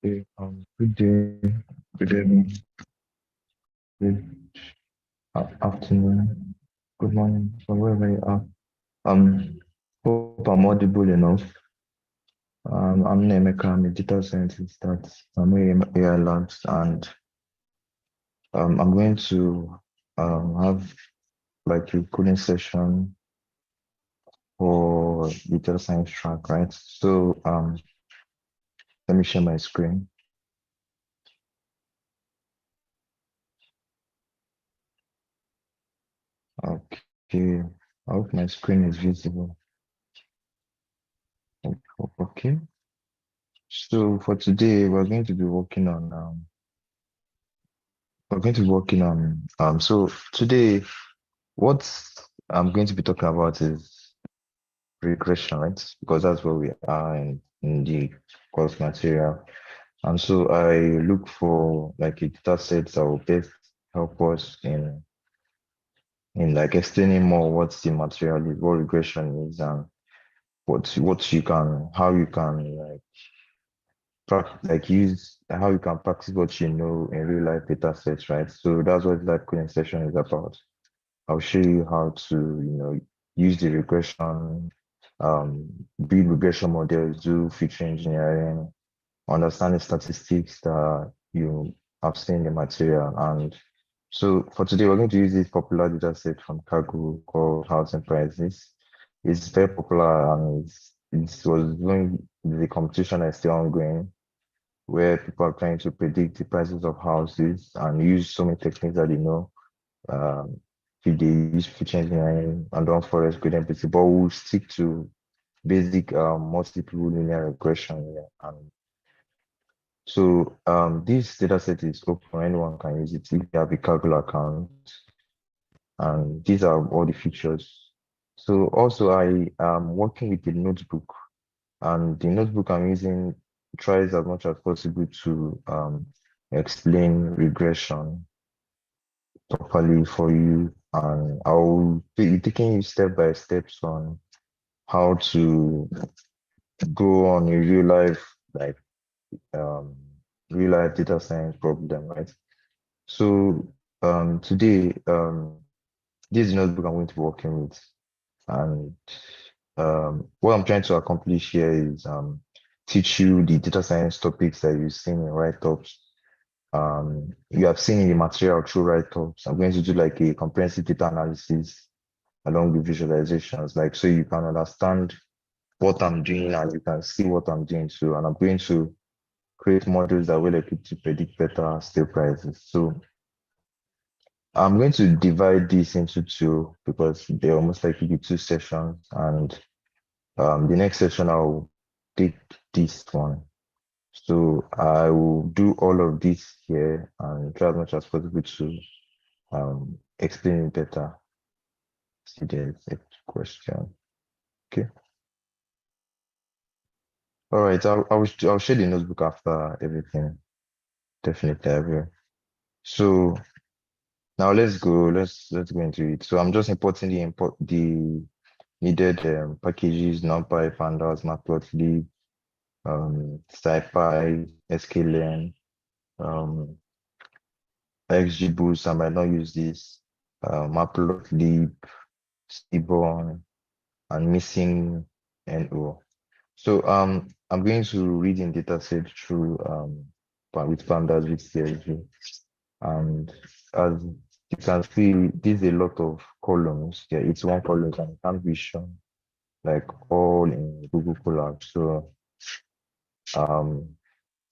Okay, good day, good evening, good afternoon, good morning, from wherever you are. Hope I'm audible enough. I'm Nemeka, I'm a data scientist at AI Labs, and I'm going to have like a coding session for the data science track, right? So let me share my screen. Okay, I hope my screen is visible. Okay. So for today, we're going to be working on so today what I'm going to be talking about is regression, right? Because that's where we are in the course material. And so I look for like a data set that will best help us in like explaining more what the material is, what regression is, and what you can how you can like use how you can practice what you know in real life data sets, right? So that's what that coding session is about. I'll show you how to, use the regression, um, build regression models, do feature engineering, understand the statistics that you have seen in the material. And so for today, we're going to use this popular data set from Kaggle called Housing Prices. It's very popular and it was doing the competition is still ongoing where people are trying to predict the prices of houses and use so many techniques that they know. Um, if they use feature engineering and don't forest gradient PC, but we'll stick to basic multiple linear regression. Yeah. And so this data set is open, anyone can use it if you have a Kaggle account. And these are all the features. So also I am working with a notebook, and the notebook I'm using tries as much as possible to explain regression properly for you. And I'll be taking you step by steps on how to go on a like um, real life data science problem, right? So today, this is the notebook I'm going to be working with. And what I'm trying to accomplish here is teach you the data science topics that you've seen in write-ups. You have seen in the material through write-ups. I'm going to do like a comprehensive data analysis along with visualizations, like so you can understand what I'm doing and you can see what I'm doing too. And I'm going to create models that will equipped to predict better steel prices. So I'm going to divide this into two because they're almost likely be two sessions. And the next session, I'll take this one. So I will do all of this here and try as much as possible to explain it better. See, there's a question. Okay. All right. I'll share the notebook after everything. Definitely, I will. So now let's go. Let's go into it. So I'm just importing the needed packages, NumPy, Pandas, Matplotlib, SciPy, sklearn, um, XGBoost. I might not use this. Matplotlib, Seaborn, and missing NO. So I'm going to read in dataset through with Pandas with CSV. And as you can see, there's a lot of columns. Yeah, it's one column and it can't be shown like all in Google Colab. So um,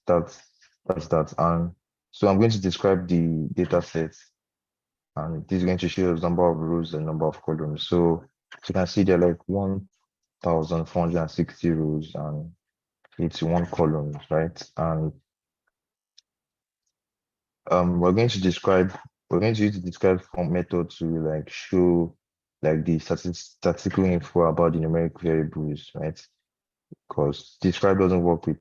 that's that's that. And so I'm going to describe the data set, and this is going to show us number of rows and number of columns. So you can see there are like 1,460 rows and it's one column, right? And we're going to use the describe form method to like show like the statistical info about the numeric variables, right? Because describe doesn't work with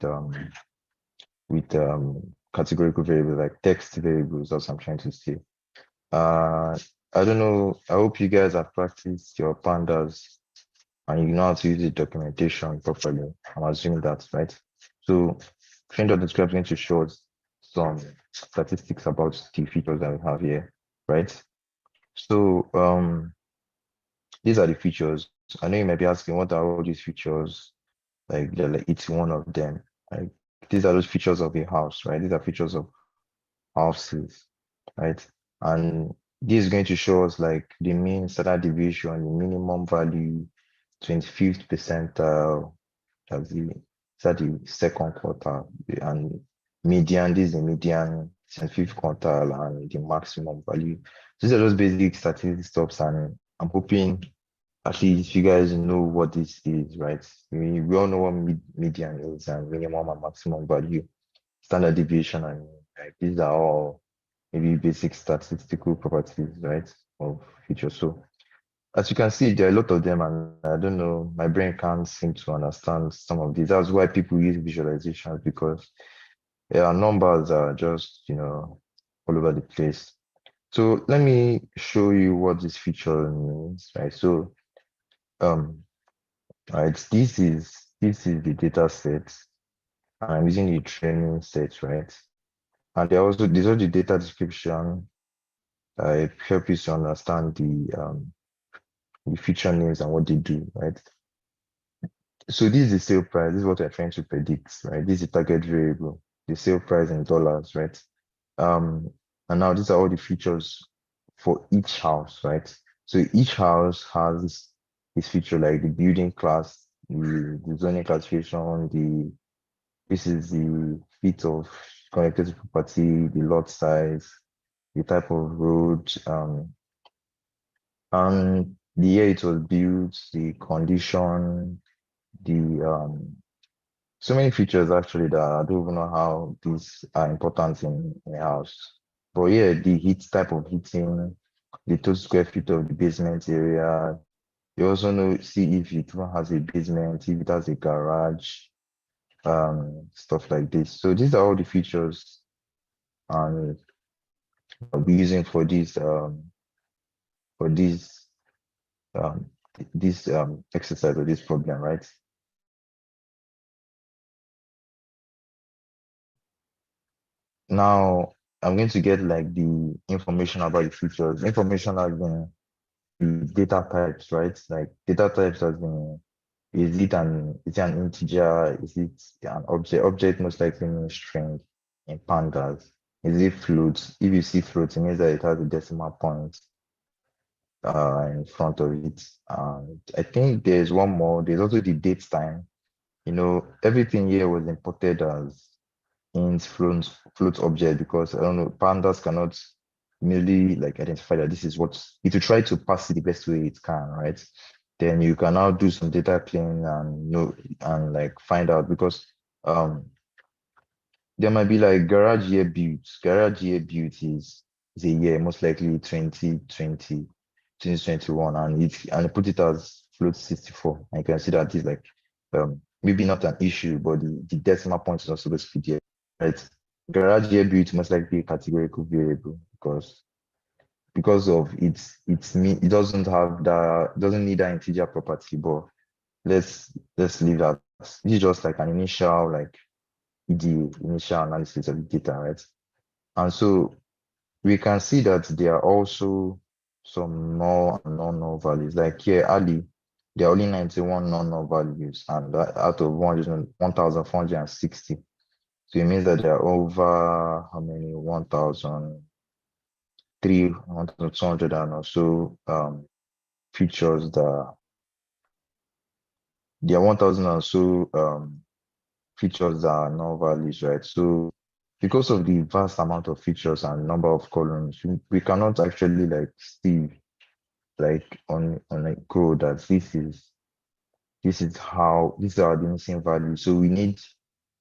categorical variables like text variables. That's what I'm trying to say. Uh, I don't know. I hope you guys have practiced your pandas and you know how to use the documentation properly. I'm assuming that's right. So Train.describe is going to show us some statistics about the features that we have here, right? So these are the features. I know you might be asking, what are all these features? Like each one of them. Like these are those features of a house, right? These are features of houses, right? And this is going to show us like the mean standard deviation, the minimum value, 25th percentile, that's the second quartile, and median, this is the median, 25th quartile, and the maximum value. These are just basic statistics stuff, and I'm hoping at least you guys know what this is, right? We all know what median is and minimum and maximum value, standard deviation, and like, these are all maybe basic statistical properties, right, of features. So as you can see, there are a lot of them, and I don't know, my brain can't seem to understand some of these. That's why people use visualizations because numbers are just, all over the place. So let me show you what this feature means, right? So, right, this is the data set. I'm using the training set, right? And there's also the data description. I help you to understand the feature names and what they do, right? So this is the sale price. This is what we're trying to predict, right? This is the target variable, the sale price in dollars, right? Um, and now these are all the features for each house, right? So each house has this feature like the building class, the zoning classification, this is the feet of connected property, the lot size, the type of road, and the year it was built, the condition, the so many features actually that I don't even know how these are important in a house. But yeah, the heat type of heating, the total square feet of the basement area. You also know see if it even has a basement, if it has a garage, stuff like this. So these are all the features and I'll be using for um this exercise or this problem, right? Now I'm going to get like the information about the features. Information has been the data types, right? Like data types has been, is it an integer? Is it an object? Object most likely means string in pandas. Is it float? If you see float, it means that it has a decimal point in front of it. And I think there's one more. There's also the date time. Everything here was imported as int float object because I don't know, pandas cannot merely like identify that this is what it will try to pass it the best way it can, right? Then you can now do some data cleaning and know and like find out because um there might be like garage year built. Garage year built is a year, most likely 2020, 2021, and put it as float 64. And you can see that it's like maybe not an issue, but the decimal point is not supposed to be there. Right? Garage year built must likely be a categorical variable because of it doesn't have that, doesn't need that integer property, but let's leave that. This is just like an initial like the initial analysis of the data, right? And so we can see that there are also some null and non-null values. Like here, Ali, there are only 91 non-null values, and out of 1,460. So it means that there are over how many 1,200 and also features that there are 1,000 or so features that are null values, right? So because of the vast amount of features and number of columns, we cannot actually like see like on a code that these are the missing values. So we need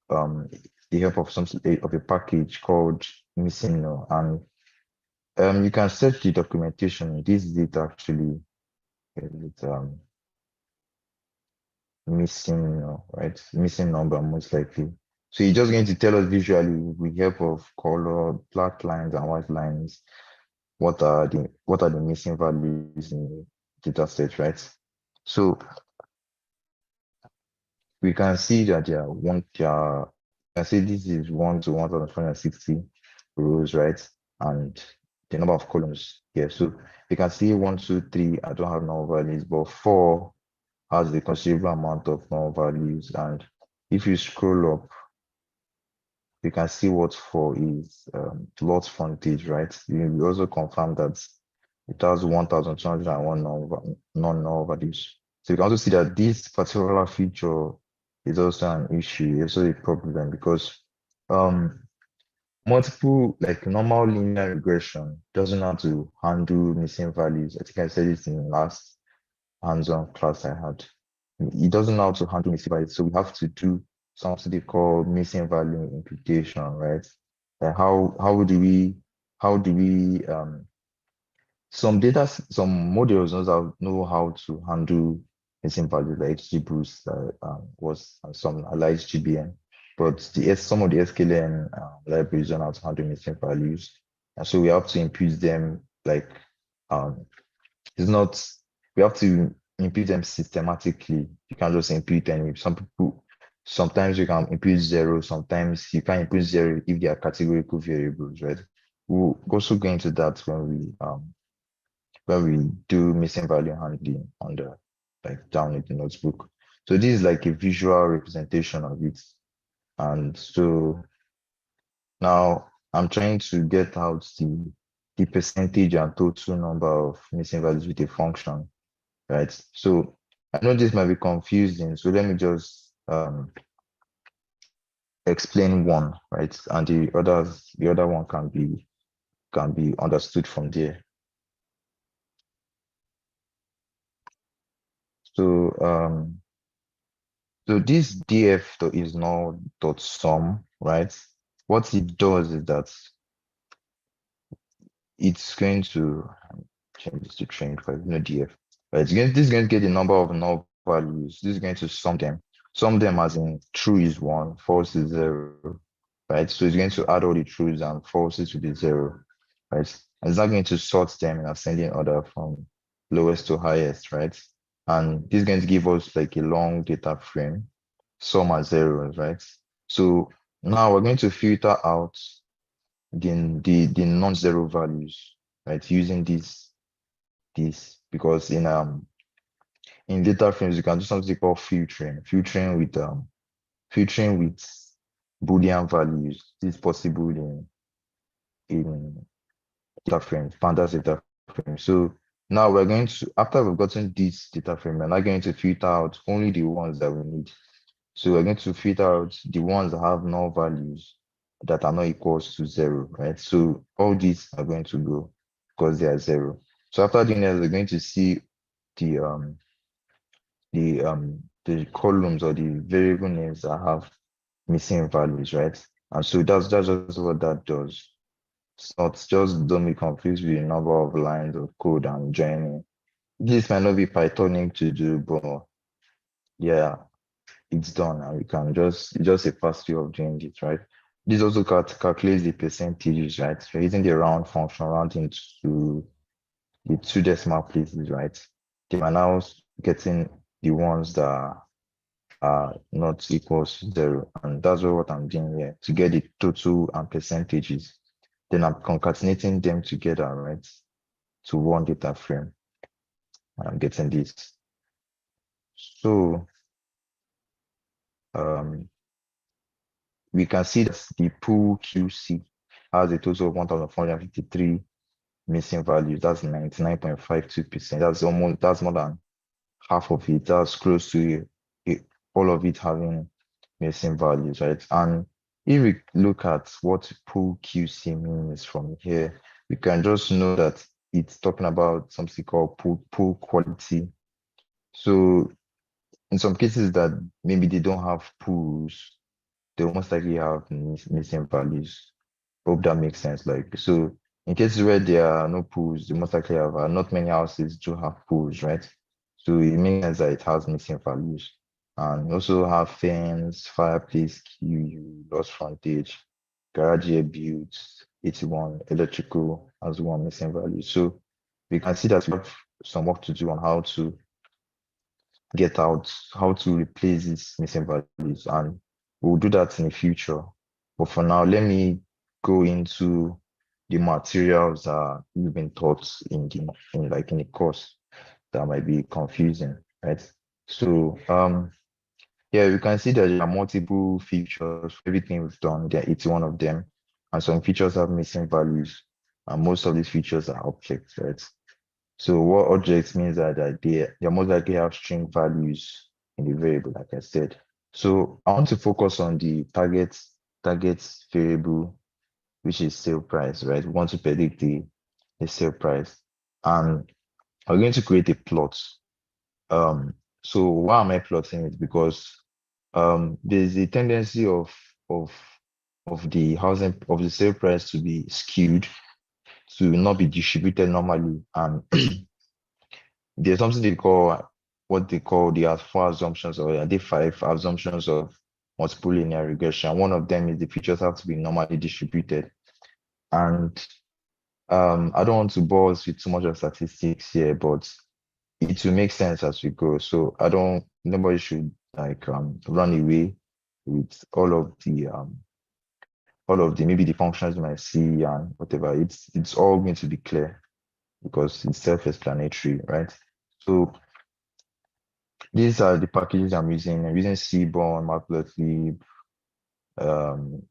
um the help of of a package called missing null. And you can search the documentation. This is it actually. It's missing null, right? Missing number most likely. So you're just going to tell us visually with help of color, black lines and white lines, what are the missing values in the data set, right? So we can see that there are can say this is 1 to 1,460 rows, right? And the number of columns here. So you can see 1, 2, 3, I don't have null values, but 4 has a considerable amount of null values. And if you scroll up, you can see what 4 is, lot frontage, right? You also confirm that it has 1,201 non-null values. So you can also see that this particular feature is also an issue, also a problem, because um, multiple, like normal linear regression doesn't know how to handle missing values. I think I said this in the last hands-on class I had. It doesn't know how to handle missing values, so we have to do something they call missing value imputation, right? And how do we some models know how to handle missing values like XGBoost was and some like GBM, but some of the sklearn libraries don't know how to handle missing values, and so we have to impute them like um, it's not, we have to impute them systematically. You can't just impute any. Some people, sometimes you can impute zero, sometimes you can impute zero if they are categorical variables, right? We'll also go into that when we do missing value handling on the like down in the notebook. So this is like a visual representation of it. And so now I'm trying to get out the percentage and total number of missing values with a function, right? So I know this might be confusing, so let me just explain one, right? And the other one can be understood from there. So so this df is now dot sum, right? What it does is that it's going to change this to train because no df. Right? This is going to get the number of null values. This is going to sum them. Sum them as in true is 1, false is 0, right? So it's going to add all the truths and falses to the 0, right? And it's not going to sort them in ascending order from lowest to highest, right? And this is going to give us like a long data frame, sum as zeros, right? So now we're going to filter out the non-zero values, right? Using this because in data frames you can do something called filtering with Boolean values. This is possible in data frame, pandas data frame. So now we're going to, after we've gotten this data frame, we're now going to filter out only the ones that we need. So we're going to filter out the ones that have null values that are not equals to 0, right? So all these are going to go because they are 0. So after doing that, we're going to see the the columns or the variable names that have missing values, right? And so that's just what that does. It's not just, don't be confused with the number of lines of code and joining. This might not be Pythonic to do, but yeah, it's done, and we can just a fast way of doing it, right? This also calculates the percentages, right? So using the round function, rounding to the 2 decimal places, right? They are now getting the ones that are not equals to 0. And that's what I'm doing here to get the total and percentages. Then I'm concatenating them together, right? To one data frame. And I'm getting this. So we can see that the pool QC has a total of 1,453 missing values. That's 99.52%. That's more than half of it. That's close to all of it having missing values, right? And if we look at what pool QC means from here, we can just know that it's talking about something called pool quality. So in some cases that maybe they don't have pools, they most likely have missing values. Hope that makes sense. Like, so in cases where there are no pools, they most likely have not many houses do have pools, right? So it makes sense that it has missing values. And also have fence, fireplace, QU, lost frontage, garage air built, 81, electrical as one missing value. So we can see that we have some work to do on how to get out, how to replace these missing values. And We'll do that in the future. But for now, let me go into the materials you've been taught in the course that might be confusing, right? So yeah, you can see that there are multiple features. Everything we've done, there are 81 of them, and some features have missing values, and most of these features are objects, right? So what objects means that they most likely have string values in the variable, like I said. So I want to focus on the target variable, which is sale price, right? We want to predict the sale price. And I'm going to create a plot. So why am I plotting it? Because there's a tendency of of the sale price to be skewed, to not be distributed normally. And there's something they call what they call the four assumptions, or the five assumptions of multiple linear regression. One of them is the features have to be normally distributed. And I don't want to bore us with too much of statistics here, but it will make sense as we go. So nobody should like run away with all of the maybe the functions you might see and whatever. It's all going to be clear because it's self-explanatory, right? So these are the packages I'm using. I'm using Seaborn, Matplotlib, and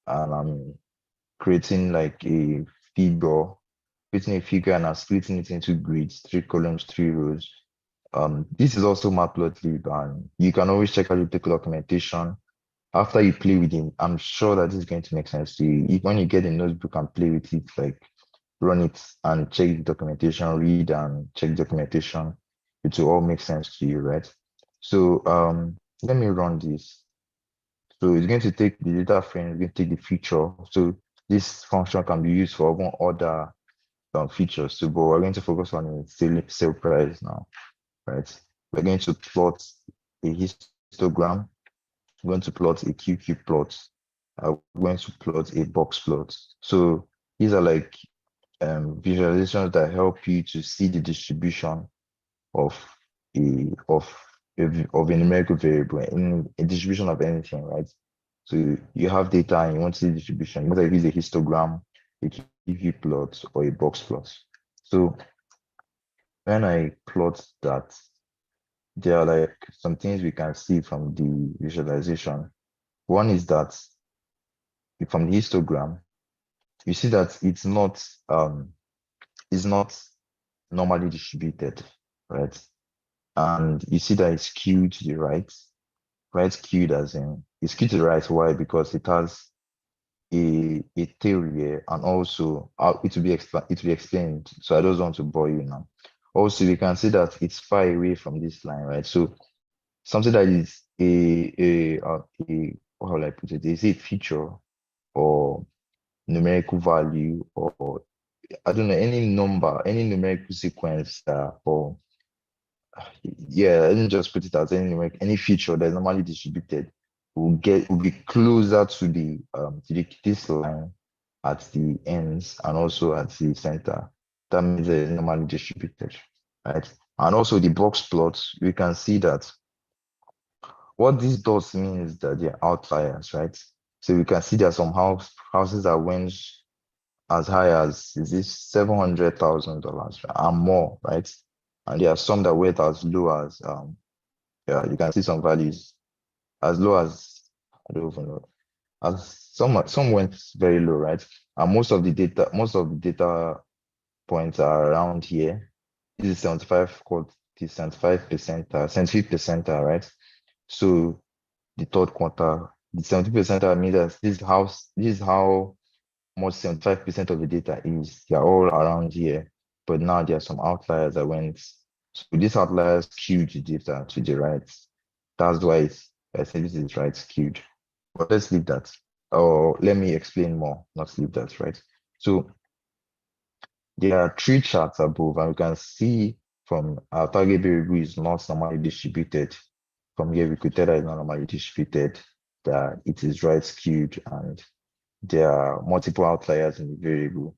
I'm creating like creating a figure and I'm splitting it into grids, 3 columns, 3 rows. This is also Matplotlib, and you can always check out the documentation. After you play with it, I'm sure that this is going to make sense to you. When you get a notebook and play with it, like run it and check the documentation, read and check the documentation, it will all make sense to you, right? So let me run this. So it's going to take the data frame, it's going to take the feature. So this function can be used for one other features too, but we're going to focus on the sale price now, right? We're going to plot a histogram. We're going to plot a QQ plot. We're going to plot a box plot. So these are like visualizations that help you to see the distribution of a numerical variable in a distribution of anything, right? So you have data and you want to see the distribution. You might use a histogram, a QQ plot, or a box plot. So when I plot that, there are like some things we can see from the visualization. One is that from the histogram, you see that it's not normally distributed, right? And you see that it's skewed to the right skewed as in it's skewed to the right. Why? Because it has a tail here, and also it will be explained. So I don't want to bore you now. Also, we can see that it's far away from this line, right? So something that is a how will I put it? Is it a feature or numerical value, or I don't know, any number, any numerical sequence or yeah, let me just put it as any feature that's normally distributed will be closer to this line at the ends and also at the center. That means it's normally distributed, right? And also the box plots, we can see that what this does mean is that they're outliers, right? So we can see there are some houses that went as high as is this $700,000 and more, right? And there are some that went as low as yeah, you can see some values as low as I don't even know. As some went very low, right? And most of the data points are around here. This is 75 called the 75 percentile, 75 percentile, right? So the third quarter, the 70 percentile means that this is how much 75% of the data is. They're all around here, but now there are some outliers that went. So these outliers skewed the data to the right. That's why I say this is right skewed. But let's leave that. Or let me explain more, not leave that, right? So there are 3 charts above, and we can see from our target variable is not normally distributed. From here, we could tell that it's not normally distributed, that it is right skewed, and there are multiple outliers in the variable,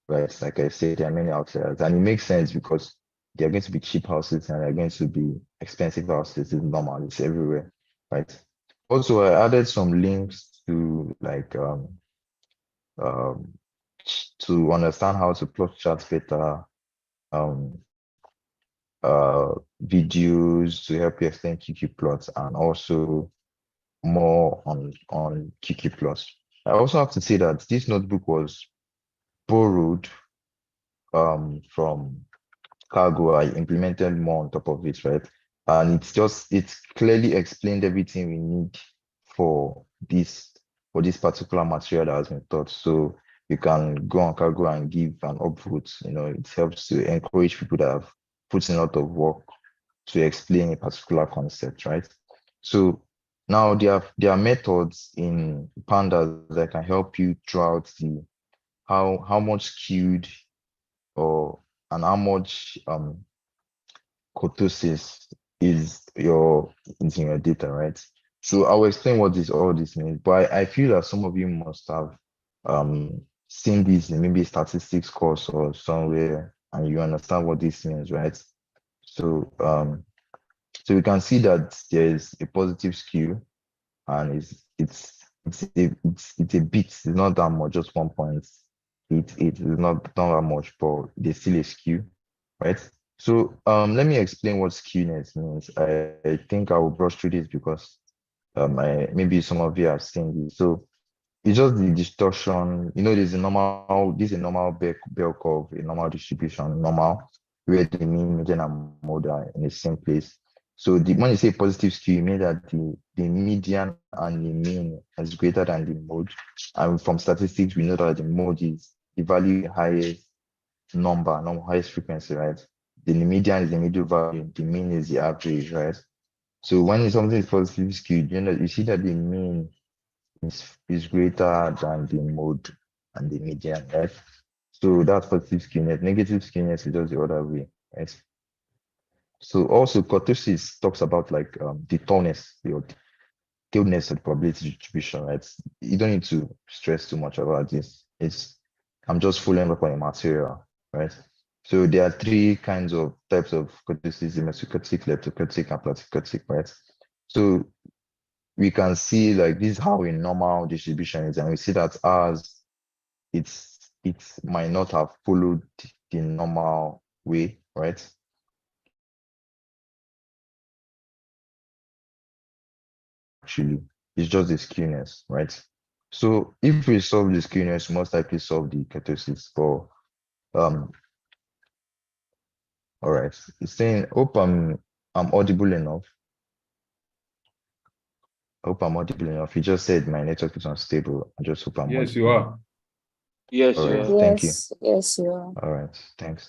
right? Like I said, there are many outliers, and it makes sense because there are going to be cheap houses and there are going to be expensive houses. It's normal, it's everywhere, right? Also, I added some links to like um, to understand how to plot charts better, um, videos to help you explain QQ plots, and also more on QQ plots. I also have to say that this notebook was borrowed from Cargo. I implemented more on top of it, right? And it's clearly explained everything we need for this for this particular material that has been taught. So you can go on Cargo and give an upvote. It helps to encourage people that have put in a lot of work to explain a particular concept, right? So now there are methods in pandas that can help you draw out the how much skewed or and how much kurtosis is in your data, right? So I'll explain what all this means, but I feel that some of you must have seen this in maybe statistics course or somewhere, and you understand what this means, right? So we can see that there's a positive skew, and it's a bit, it's not that much, just 1.8. It is not that much, but there's still a skew, right? So let me explain what skewness means. I think I will brush through this because maybe some of you have seen this. So it's just the distortion. This is a normal bell curve, a normal distribution, normal, where the mean, median, and mode are in the same place. So when you say positive skew, you mean that the median and the mean is greater than the mode. And from statistics, we know that the mode is the value highest highest frequency, right? The median is the middle value, the mean is the average, right? So when something is positively skewed, you see that the mean is greater than the mode and the median, right? So that's positive skewness. Negative skewness is just the other way, right? So also kurtosis talks about like the tallness, the tiltness of probability distribution, right? You don't need to stress too much about this. I'm just following up on a material, right? So there are three types of kurtosis: mesokurtic, leptokurtic, and platykurtic, right? So we can see like this is how a normal distribution is, and we see that ours it might not have followed the normal way, right? Actually, it's just the skewness, right? So if we solve the skewness, we most likely solve the kurtosis. For all right, it's saying, hope I'm audible enough. Hope I'm audible enough. He just said my network is unstable. I just hope I'm Yes, you audible. are. Yes, All you right, are. thank you. Yes, you are. All right, thanks.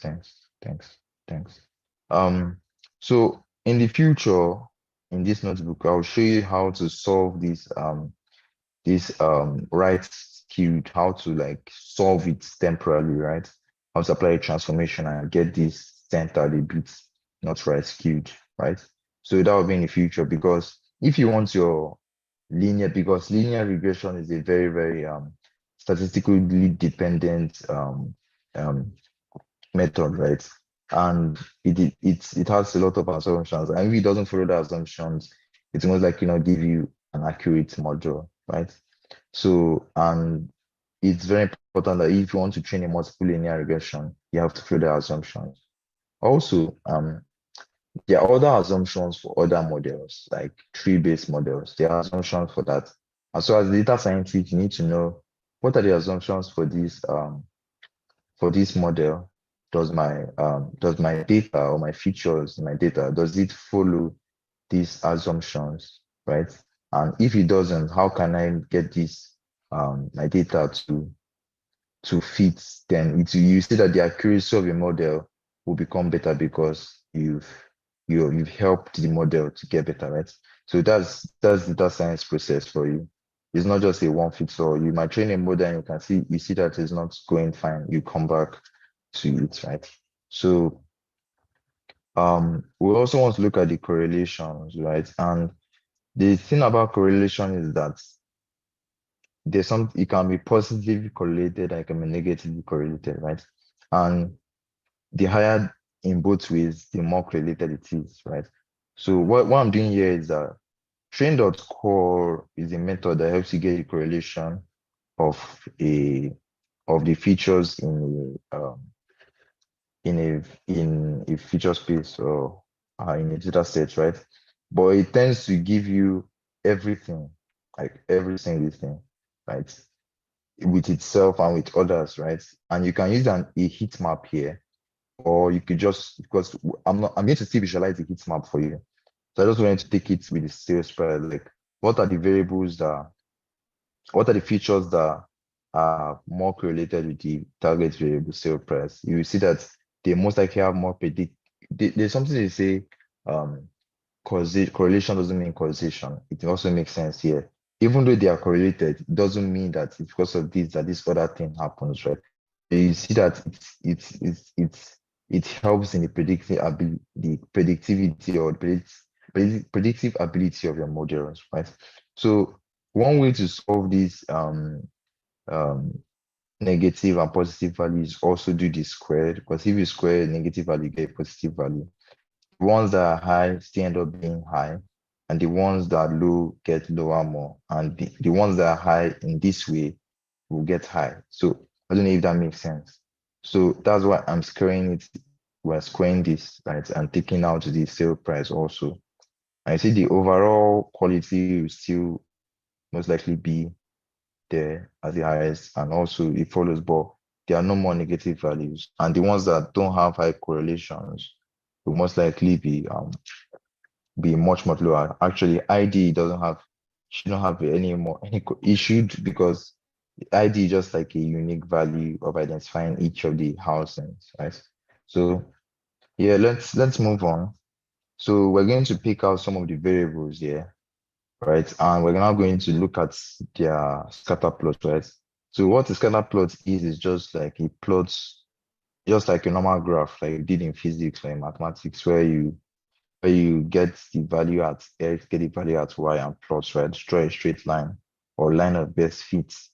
So in the future, in this notebook, I'll show you how to solve this right skewed, how to like solve it temporarily, right? How to apply a transformation and get this centered a bit, not right skewed, right? So that will be in the future, because if you want your because linear regression is a very, very statistically dependent um, method, right? And it has a lot of assumptions. And if it doesn't follow the assumptions, it's most likely not give you an accurate model, right? So, and it's very important that if you want to train a multiple linear regression, you have to follow the assumptions. Also, there are other assumptions for other models, like tree-based models. There are assumptions for that. And so as a data scientist, you need to know what are the assumptions for this model. Does my data or my features in my data, does it follow these assumptions, right? And if it doesn't, how can I get this my data to fit? Then you see that the accuracy of a model will become better because you've helped the model to get better, right? So that's the data science process for you. It's not just a one fits all. You might train a model and you see that it's not going fine. You come back to it, right? So we also want to look at the correlations, right? And the thing about correlation is that it can be positively correlated and it can be negatively correlated, right? And the higher in both ways, the more correlated it is, right? So what I'm doing here is train.core is a method that helps you get a correlation of a of the features in a feature space or in a data set, right? But it tends to give you everything, like every single thing, right? With itself and with others, right? And you can use a heat map here, or you could just, because I'm going to still visualize the heat map for you. So I just wanted to take it with the sales price, like what are the variables that what are the features that are more correlated with the target variable sale price? You will see that they most likely have more There's something they say, um, correlation doesn't mean causation. It also makes sense here. Even though they are correlated, it doesn't mean that it's because of this that this other thing happens, right? You see that it helps in the the predictivity or predictive ability of your models, right? So one way to solve these um, negative and positive values also do the squared, because if you square a negative value, you get a positive value. The ones that are high still end up being high, and the ones that are low get lower more, and the ones that are high in this way will get high. So I don't know if that makes sense. So that's why I'm squaring it. We're squaring this, right, and taking out the sale price also. I see the overall quality will still most likely be there as the highest, and also it follows, but there are no more negative values. And the ones that don't have high correlations will most likely be much lower. Actually, ID doesn't have should not have any more it should, because ID is just like a unique value of identifying each of the housings, right? So yeah, let's move on. So we're going to pick out some of the variables here, right? And we're now going to look at their scatter plot, right? So what a scatter plot is just like a plot, just like a normal graph, like you did in physics or in mathematics, where you get the value at X, get the value at Y and plot, right? Draw a straight line or line of best fits,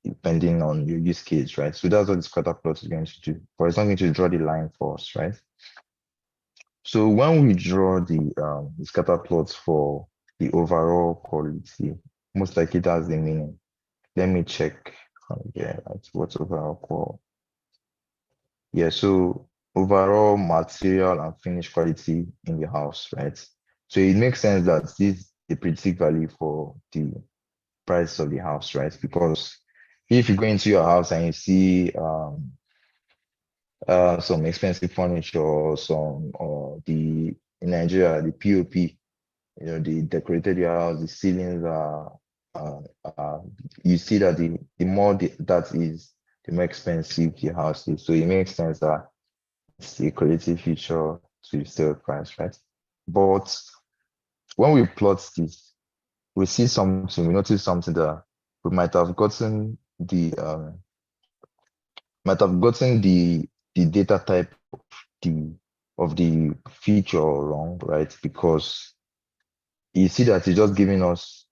depending on your use case, right? So that's what the scatter plot is going to do. But it's not going to draw the line for us, right? So when we draw the scatter plots for the overall quality, most likely that's the meaning. Let me check yeah, that's what's overall quality. Yeah, so overall material and finish quality in the house, right? So it makes sense that this is the predictive value for the price of the house, right? Because if you go into your house and you see some expensive furniture or some or the in Nigeria, the POP, they decorated your house, the ceilings uh, you see that the more that is, the more expensive the house is. So it makes sense that it's a quality feature to sale price, right? But when we plot this, we notice something that we might have gotten the data type the of the feature wrong, right? Because you see that it's just giving us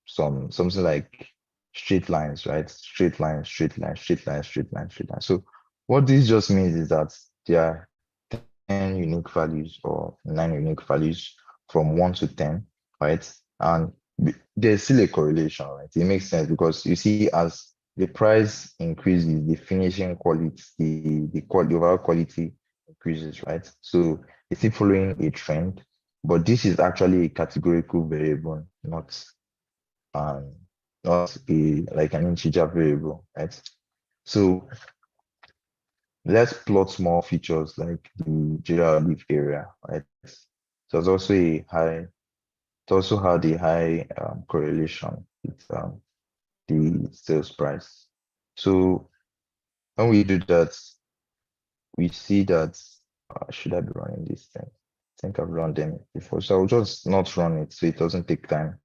something like straight lines, right? Straight line, straight line, straight line, straight line, straight line. So what this just means is that there are 10 unique values or 9 unique values from 1 to 10, right? And there's still a correlation, right? It makes sense because you see as the price increases, the finishing quality, the overall quality increases, right? So it's still following a trend, but this is actually a categorical variable, um, not a like an integer variable, right? So let's plot more features like the general leaf area, right? So it also had a high correlation with the sales price. So when we do that, we see that, should I be running this thing? I think I've run them before, so I'll just not run it so it doesn't take time,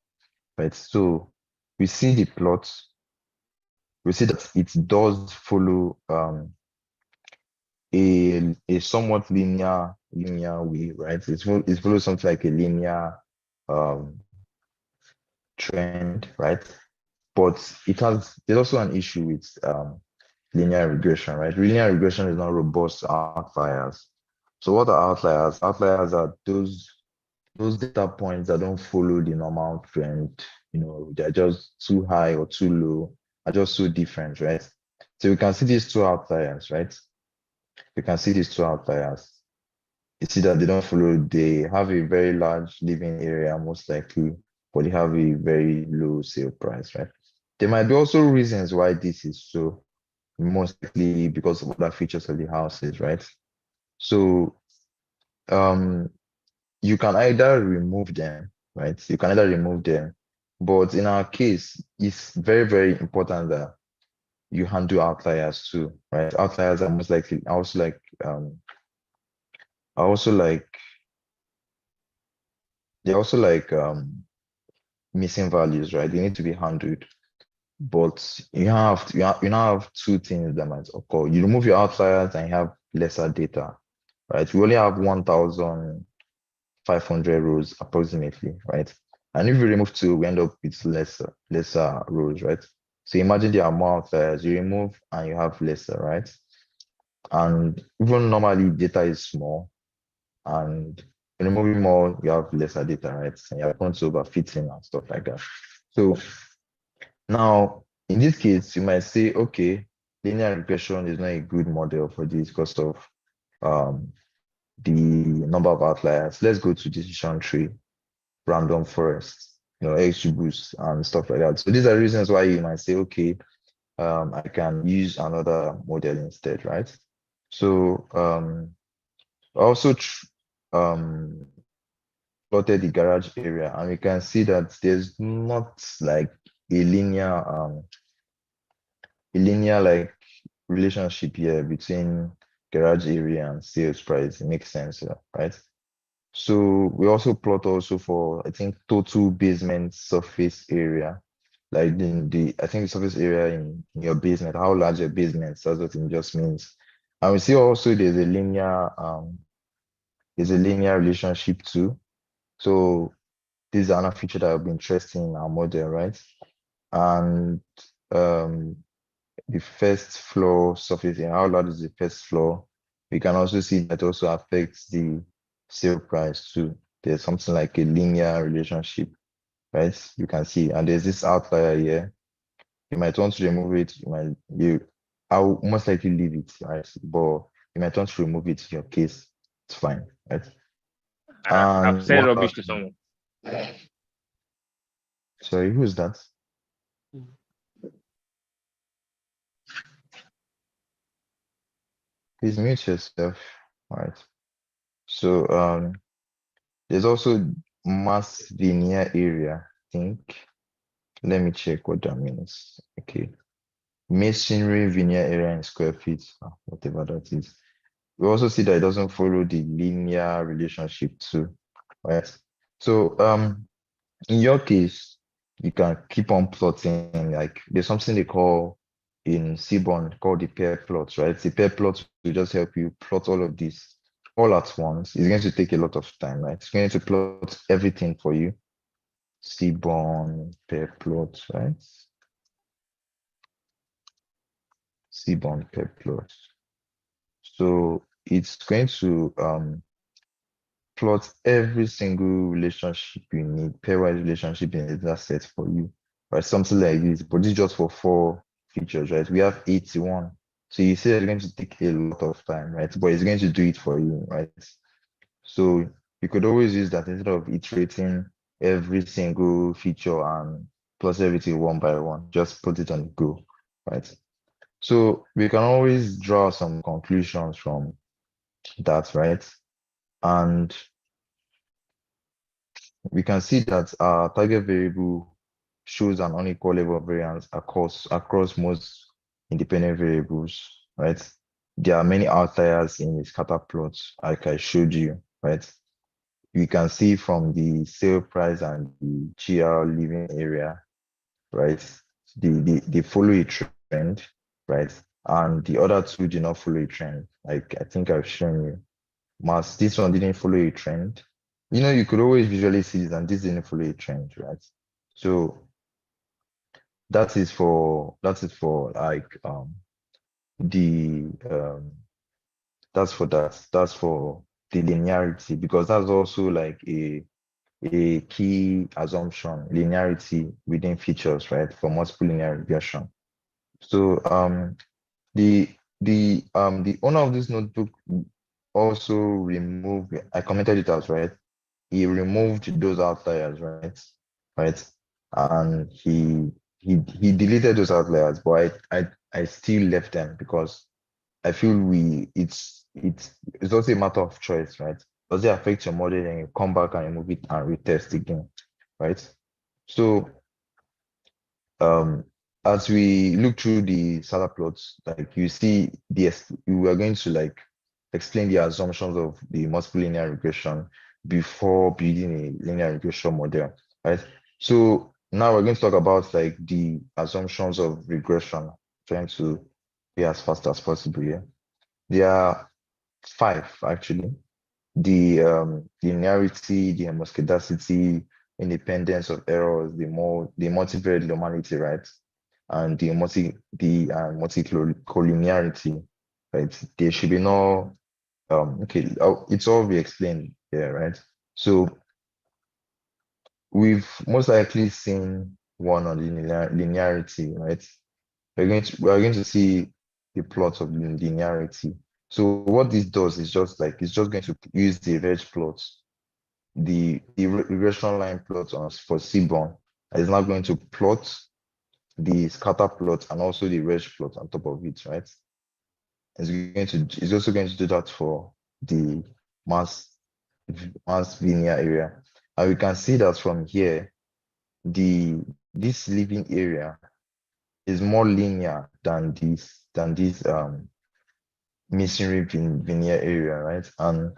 right? So we see the plot, we see that it does follow a somewhat linear way, right? It follows something like a linear um, trend, right? But there's also an issue with linear regression, right? Linear regression is not robust to outliers. So what are outliers? Outliers are those those data points that don't follow the normal trend, they're just too high or too low, are just so different, right? So we can see these two outliers, right? We can see these two outliers. You see that they don't follow, they have a very large living area, most likely, but they have a very low sale price, right? There might be also reasons why this is so, most likely because of other features of the houses, right? So um you can either remove them, right? You can either remove them, but in our case, it's very, very important that you handle outliers too, right? Outliers are most likely are also like they're also like missing values, right? They need to be handled. But you now have two things that might occur. You remove your outliers and you have lesser data, right? We only have 1,500 rows approximately, right? And if you remove two, we end up with lesser rows, right? So imagine there are more outliers, you remove and you have lesser, right? And even normally data is small, and removing more, you have lesser data, right? And you're going to overfitting and stuff like that. So now, in this case, you might say, okay, linear regression is not a good model for this because of um, the number of outliers. Let's go to decision tree, random forest, XGBoost and stuff like that. So these are reasons why you might say, okay, I can use another model instead, right? So also um, plotted the garage area, and we can see that there's not like a linear like relationship here between garage area and sales price. It makes sense, right? So we also plot also for I think total basement surface area, like the I think the surface area in your basement, how large your basement, so that's what it just means. And we see also there's a linear relationship too. So this is another feature that will be interesting in our model, right? And um the first floor surface and how large is the first floor. We can also see that also affects the sale price too. There's something like a linear relationship, right? You can see, and there's this outlier here. You might want to remove it. I'll most likely leave it, right? But you might want to remove it in your case. It's fine, right? I've And said one rubbish last to thing. someone. Sorry, who's that? Please mute yourself. All right. So there's also mass linear area, I think. Let me check what that means. Okay. Masonry linear area in square feet, whatever that is. We also see that it doesn't follow the linear relationship too, right? So in your case, you can keep on plotting, like there's something they call in Seaborn called the pair plot, right? The pair plot will just help you plot all of this all at once. It's going to take a lot of time, right? It's going to plot everything for you. Seaborn pair plot, right? Seaborn pair plot. So it's going to plot every single relationship you need, pairwise relationship in the data set for you, right? Something like this, but this is just for 4 features, right? We have 81. So you say it's going to take a lot of time, right? But it's going to do it for you, right? So you could always use that instead of iterating every single feature and plus everything one by one, just put it on the go, right? So we can always draw some conclusions from that, right? And we can see that our target variable shows an unequal level of variance across most independent variables, right? There are many outliers in the scatter plot, like I showed you, right? You can see from the sale price and the GR living area, right? They follow a trend, right? And the other two do not follow a trend. Like I think I've shown you. This one didn't follow a trend. You could always visually see this, and this didn't follow a trend, right? So that is for like the that's for the linearity because that's also like a key assumption, linearity within features, right, for multiple linear regression. So the owner of this notebook also removed, I commented it out, right? He removed those outliers, right? Right. And he deleted those outliers, but I still left them because I feel it's also a matter of choice, right? Does it affect your model and you come back and remove it and retest again, right? So um as we look through the SATA plots, like you see we are going to like explain the assumptions of the multiple linear regression before building a linear regression model, right? So now we're going to talk about like the assumptions of regression, trying to be as fast as possible here. There are five actually. The linearity, the homoscedasticity, independence of errors, the multivariate normality, right? And multicollinearity, right? There should be no okay, it's all we explained here, right? So we've most likely seen one on the linearity, right? We are going to see the plot of linearity. So what this does is just like it's just going to use the reg plots, the regression line plot on for Seaborn. It's now going to plot the scatter plot and also the reg plot on top of it, right? It's also going to do that for the mass linear area. And we can see that from here, this living area is more linear than this masonry veneer area, right? And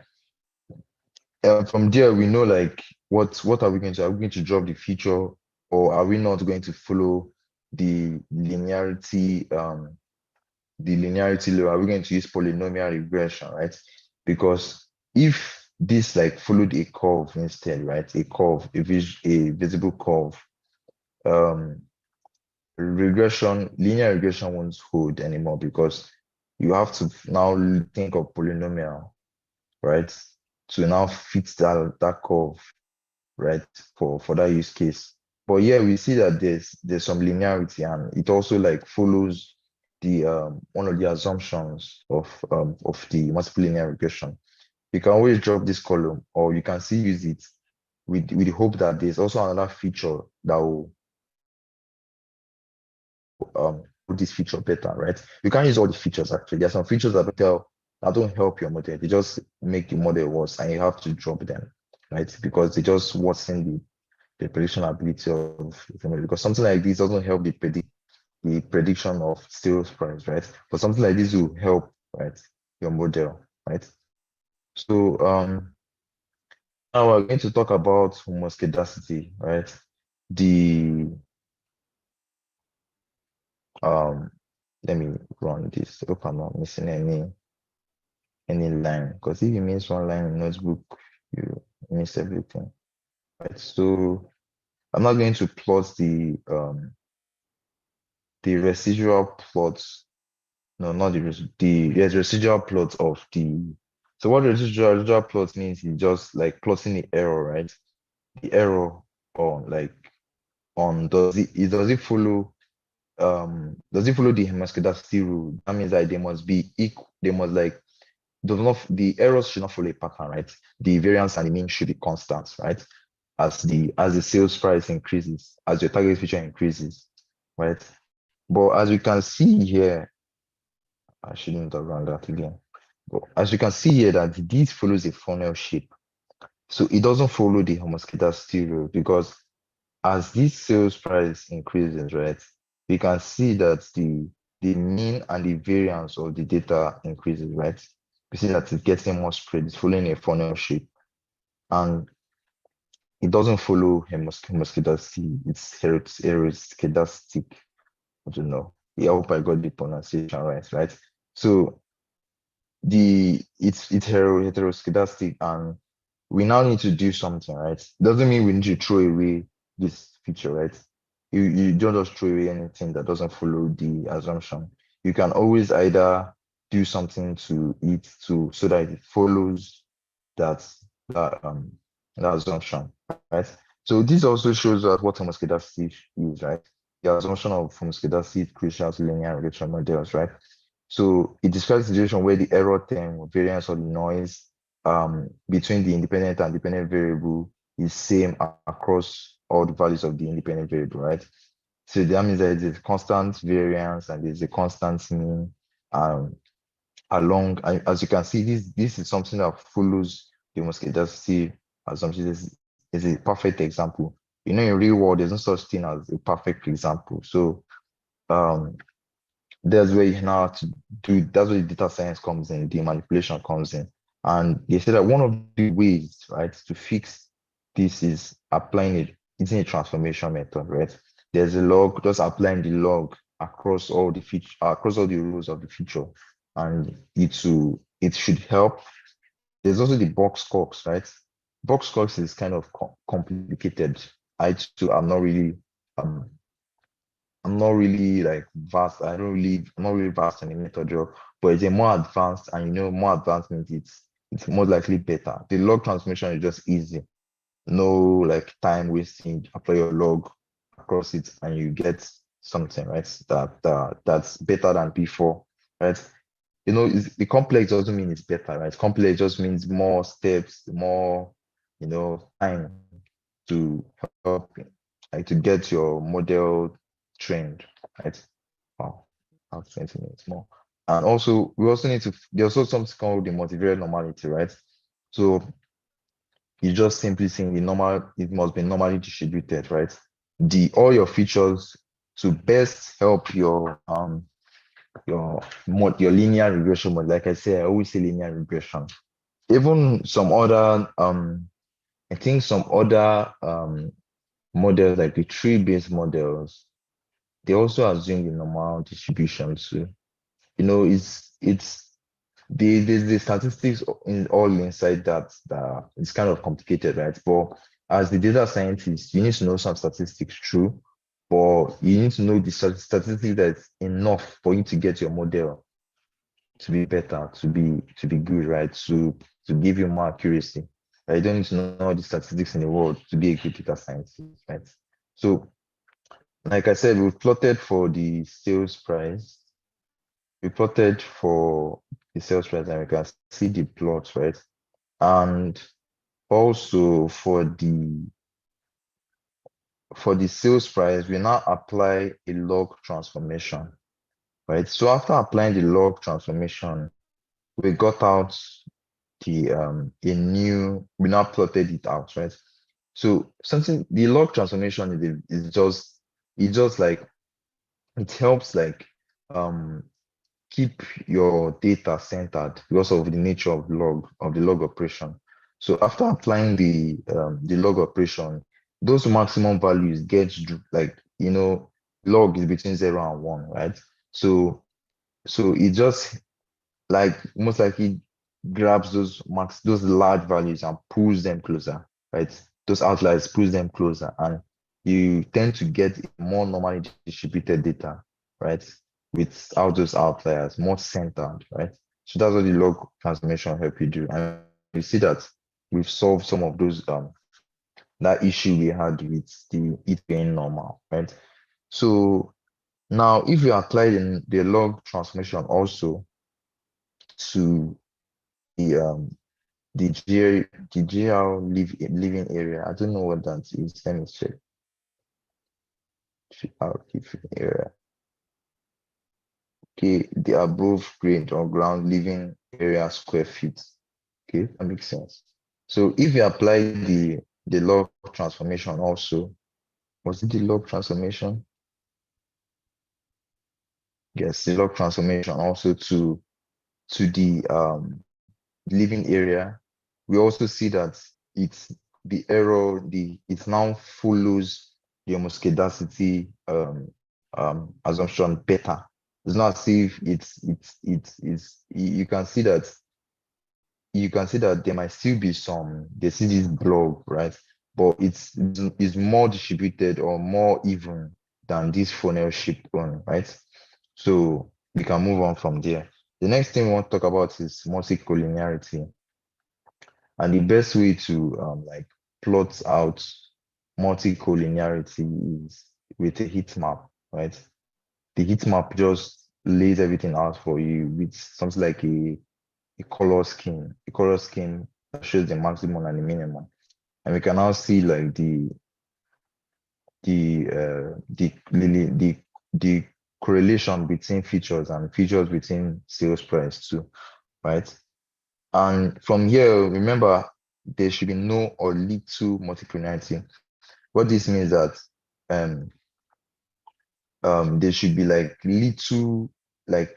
from there, we know like what are we going to Are we going to drop the feature, or are we not going to follow the linearity law? Are we going to use polynomial regression, right? Because if this like followed a curve instead, right? A curve, a visible curve, um linear regression won't hold anymore because you have to now think of polynomial, right? To now fit that curve, right? For that use case. But yeah, we see that there's some linearity, and it also like follows the one of the assumptions of the multiple linear regression. You can always drop this column, or you can still use it with the hope that there's also another feature that will put this feature better, right? You can't use all the features actually. There are some features that don't help your model. They just make the model worse, and you have to drop them, right? Because they just worsen the prediction ability of the model. Because something like this doesn't help the prediction of sales price, right? But something like this will help, right, your model, right? So now we're going to talk about homoscedasticity, right? The um let me run this. Hope I'm not missing any line, because if you miss one line in notebook, you miss everything, right? So I'm not going to plot the residual plots. No, not the residual plot of the. So what residual plot means is just like plotting the error, right? The error on like on does it follow the Hermite rule? That means that they must be equal. They must like does not the errors should not follow a pattern, right? The variance and the mean should be constant, right? As the sales price increases, as your target feature increases, right? But as we can see here, I shouldn't have run that again. But as you can see here, that this follows a funnel shape. So it doesn't follow the homoscedasticity rule, because as this sales price increases, right, we can see that the mean and the variance of the data increases, right? We see that it's getting more spread, it's following a funnel shape. And it doesn't follow homoscedasticity, it's heteroscedastic. I don't know. I hope I got the pronunciation right? So it's heteroscedastic, and we now need to do something, right? Doesn't mean we need to throw away this feature, right? You don't just throw away anything that doesn't follow the assumption. You can always either do something to it so that it follows that that the assumption, right? So this also shows us what homoscedasticity is, right? The assumption of homoscedasticity is crucial to linear regression models, right? So it describes a situation where the error term or variance or the noise between the independent and dependent variable is same across all the values of the independent variable, right? So that means that there's a constant variance and there's a constant mean um, along. And as you can see, this is something that follows the homoscedasticity assumption. This is a perfect example. You know, in real world, there's no such thing as a perfect example. So um, that's where you now have to do, that's where the data science comes in, the manipulation comes in. And they say that one of the ways, right, to fix this is applying it, using a transformation method, right? There's a log, just applying the log across all the feature, across all the rows of the feature, and it should help. There's also the box calcs, right? Box calcs is kind of complicated. I too am not really um I'm not really like vast. I'm not really vast in the method job, but it's a more advanced, and you know, more advanced means it's more likely better. The log transformation is just easy. No like time wasting. Apply your log across it, and you get something, right? That's better than before, right? You know, the complex doesn't mean it's better, right? Complex just means more steps, more, time to help, like to get your model trained, right? Wow, that's 20 minutes more. And also, we also need to, there's also something called the multivariate normality, right? So you just simply saying the normal, it must be normally distributed, right? All your features to best help your linear regression model. Like I say, I always say linear regression. Even some other I think some other models like the tree-based models, they also assume the normal distribution too. You know, it's there's the statistics in all inside that it's kind of complicated, right? But as the data scientist, you need to know some statistics true, but you need to know the statistics that's enough for you to get your model to be better, to be good, right? To give you more accuracy. I don't need to know all the statistics in the world to be a good data scientist, right? So, like I said, we've plotted for the sales price. We plotted for the sales price, and we can see the plots, right? And also for the sales price, we now apply a log transformation, right? So after applying the log transformation, we got out we now plotted it out, right? So something the log transformation is just like it helps like um keep your data centered because of the nature of the log operation. So after applying the log operation, those maximum values like log is between 0 and 1, right? So it just like most likely grabs those large values and pulls them closer, right? Those outliers pulls them closer, and you tend to get more normally distributed data, right? Without those outliers, more centered, right? So that's what the log transformation help you do. And you see that we've solved some of those that issue we had with it being normal, right? So now if you apply the log transformation also to the living area. I don't know what that is. Let me check. GR living area. Okay, the above grade or ground living area square feet. Okay, that makes sense. So if you apply the log transformation also, was it the log transformation? Yes, the log transformation also to the living area, we also see that it's the error, it now follows the homoscedasticity assumption better. It's not as if it's you can see that there might still be there's still this blob, right? But it's more distributed or more even than this funnel shaped one, right? So we can move on from there. The next thing we want to talk about is multicollinearity. And the best way to plots out multicollinearity is with a heat map, right? The heat map just lays everything out for you with something like a color scheme that shows the maximum and the minimum. And we can now see like the correlation between features and features between sales price too, right? And from here, remember, there should be no or little multiplicity. What this means that um there should be like little like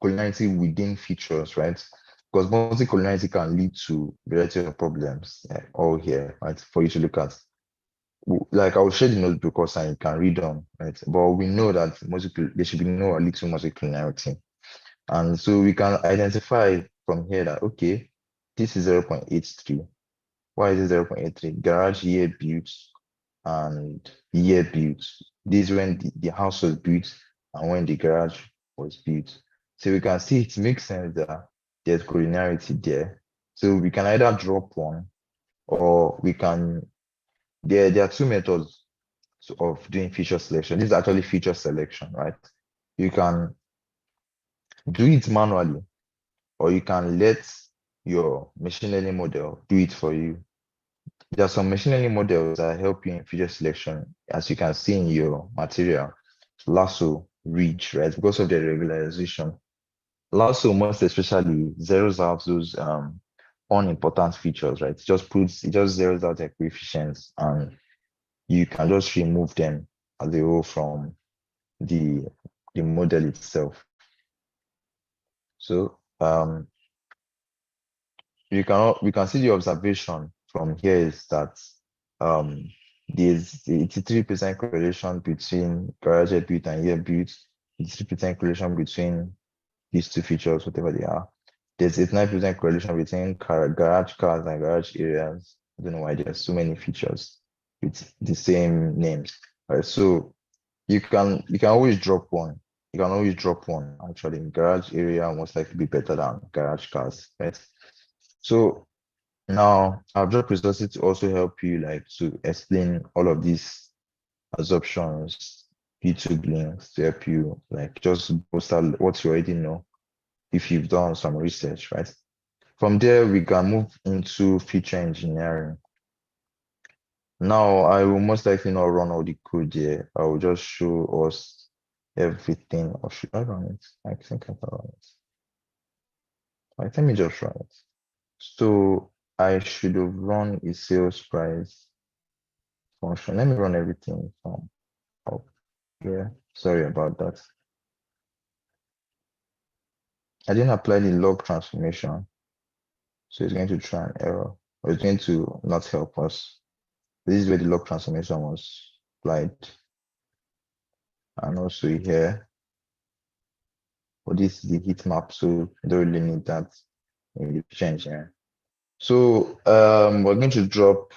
collinearity within features, right? Because multi-collinearity can lead to variety of problems all here, right? For you to look at. Like I'll share the notebook because I can read on, right? But we know that there should be no or little multi-collinearity. And so we can identify from here that, okay, this is 0.83. Why is it 0.83? Garage year built and year built. This is when the house was built and when the garage was built. So we can see it makes sense that there's collinearity there. So we can either drop one or we can, there are two methods of doing feature selection. This is actually feature selection, right? You can do it manually or you can let your machine learning model do it for you. There are some machine learning models that help you in feature selection, as you can see in your material. Lasso, Ridge, right? Because of the regularization. Lasso, most especially, zeroes out those unimportant features, right? It just zeroes out their coefficients and you can just remove them as a whole from the model itself. So we can see the observation from here is that um, there's 83% correlation between garage built and year built, 83% correlation between these two features, whatever they are. There's 89% correlation between garage cars and garage areas. I don't know why there's so many features with the same names. Right? So you can always drop one. You can always drop one actually. Garage area most likely be better than garage cars, right? So now I've dropped resources to also help you like to explain all of these assumptions, YouTube links to help you like just post out what you already know if you've done some research, right? From there, we can move into feature engineering. Now, I will most likely not run all the code here. I will just show us everything. Or should I run it? I think I can run it. Right, let me just run it. So I should have run a sales price function. Let me run everything from up here. Sorry about that. I didn't apply the log transformation. So it's going to try an error, or it's going to not help us. This is where the log transformation was applied. And also here, but this is the heat map, so you don't really need that in the change here. So we're going to drop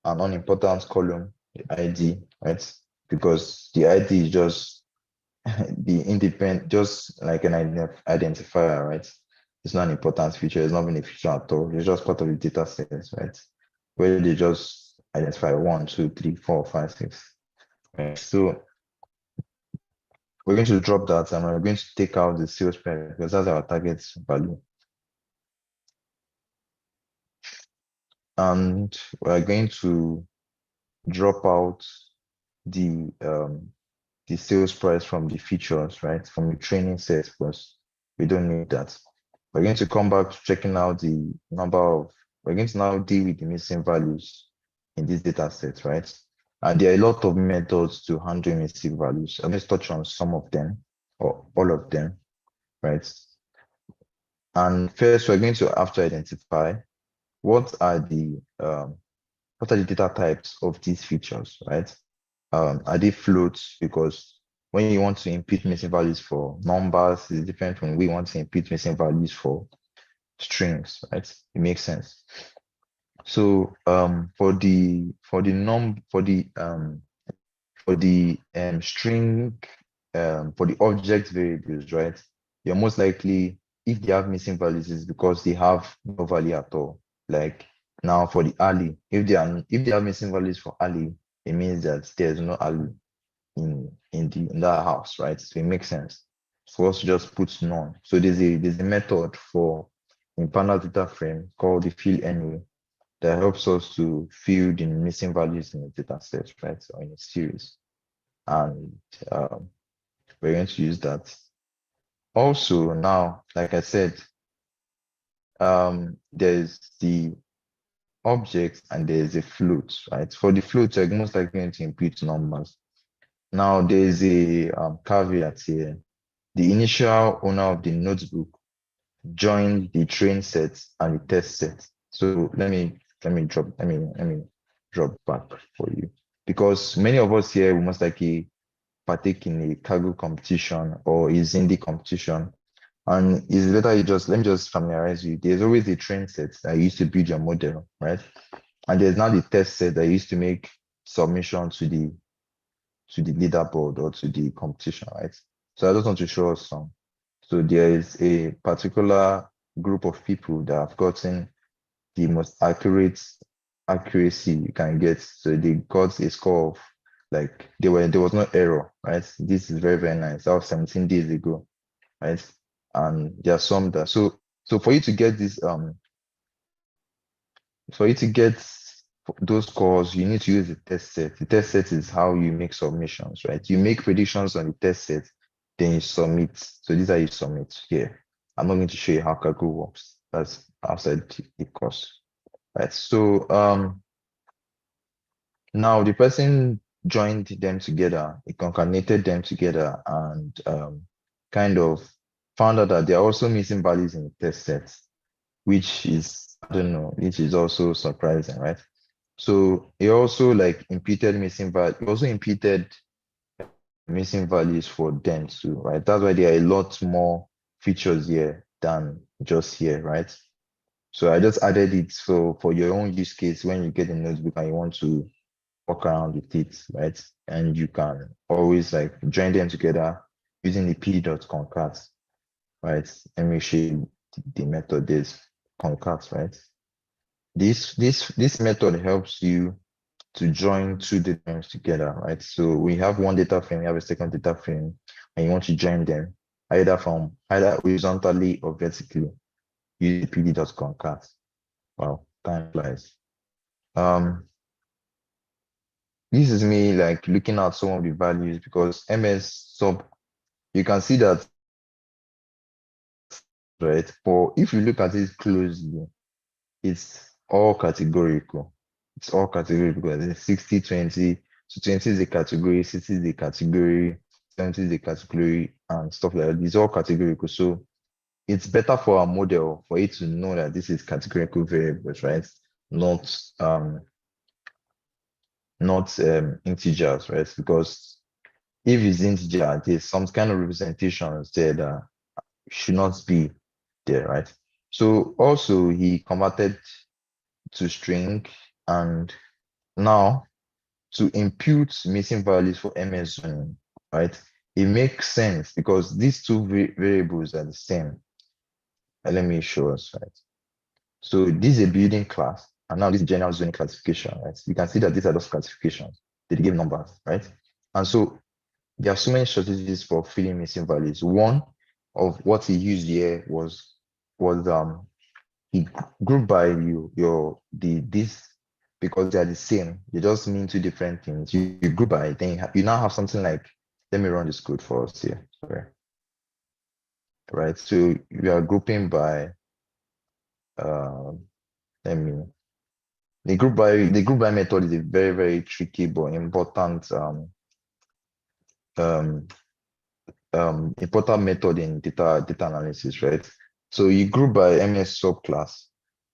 an unimportant column, the ID, right? Because the ID is just the independent, just like an identifier, right? It's not an important feature, it's not even a feature at all. It's just part of the data set, right? Where they just identify 1, 2, 3, 4, 5, 6. Right? So we're going to drop that and we're going to take out the sales price because that's our target value. And we're going to drop out the sales price from the features, right? From the training set, because we don't need that. We're going to come back to checking out the number of, we're going to now deal with the missing values in this data set, right? And there are a lot of methods to handle missing values. I'm going to touch on some of them or all of them, right? And first, we're going to have to identify what are the data types of these features, right? Are they floats? Because when you want to input missing values for numbers, it's different from when we want to input missing values for strings, right? It makes sense. So for the string for the object variables, right? You're most likely, if they have missing values, is because they have no value at all. Like Now for the alley, if they are missing values for alley, it means that there's no alley in that house, right? So it makes sense for us to just put none. So there's a method for in pandas data frame called the fill anyway that helps us to fill the missing values in a data set, right? Or in a series. And we're going to use that. Also, now, like I said, there's the object and there's a float, right? For the float, you're most likely going to input numbers. Now, there's a caveat here. The initial owner of the notebook joined the train set and the test set. So let me drop back for you because many of us here will most likely partake in a cargo competition or is in the competition. And it's better let me just familiarize you. There's always a train set that used to build your model, right? And there's now the test set that used to make submission to the leaderboard or to the competition, right? So I just want to show us some. So there is a particular group of people that have gotten the most accuracy you can get. So they got a score of like there was no error, right? This is very, very nice. That was 17 days ago, right? And there are some that so for you to get this for you to get those scores, you need to use the test set. The test set is how you make submissions, right? You make predictions on the test set, then you submit. So these are you submit here. I'm not going to show you how Kaggle works. That's outside the course, right? So now the person joined them together, it concatenated them together, and kind of found out that they're also missing values in the test set, which is I don't know, which is also surprising, right? So he also like imputed missing value. He also imputed missing values for them too, right? That's why there are a lot more features here than just here, right? So I just added it so for your own use case when you get a notebook and you want to walk around with it, right? And you can always like join them together using the p.concat, right? Let me show you the method is concat, right? This method helps you to join two data frames together, right? So we have one data frame, we have a second data frame, and you want to join them either horizontally or vertically. Use pd.concat. Wow, time flies. This is me like looking at some of the values because MS sub, you can see that, right? But if you look at it closely, it's all categorical. It's all categorical because it's 60, 20. So 20 is a category, 60 is a category, 70 is a category, and stuff like that. It's all categorical. So it's better for our model for it to know that this is categorical variables, right? Not integers, right? Because if it's integer, there's some kind of representations there that should not be there, right? So also he converted to string and now to impute missing values for MS zoning, right? It makes sense because these two variables are the same. Let me show us, right? So this is a building class, and now this is general zoning classification, right? You can see that these are those classifications. They give numbers, right? And so there are so many strategies for filling missing values. One of what he used here was he grouped by this because they are the same. They just mean two different things. You group by then you now have something like, let me run this code for us here. Sorry. Right. So we are grouping by let me the group by method is a very, very tricky but important um important method in data analysis, right? So you group by MS subclass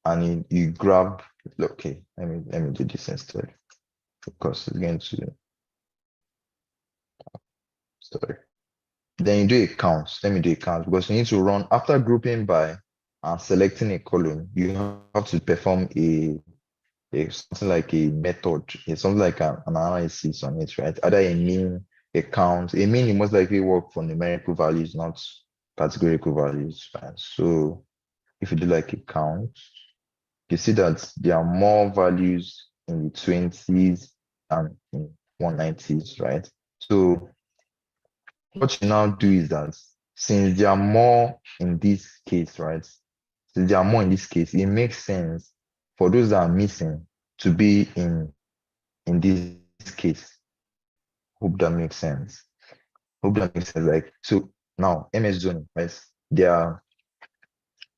and you grab, okay, let me do this instead because it's going to, sorry. Then you do a count. Let me do a count because you need to run after grouping by and selecting a column, you have to perform something like a method, it's something like an analysis on it, right? Either a mean, a count. A mean, you most likely work for numerical values, not categorical values. Right? So if you do like a count, you see that there are more values in the 20s and in 190s, right? So what you now do is that since there are more in this case, right? Since there are more in this case, it makes sense for those that are missing to be in this case. Hope that makes sense. Hope that makes sense. Like so now MS zoning, right? There are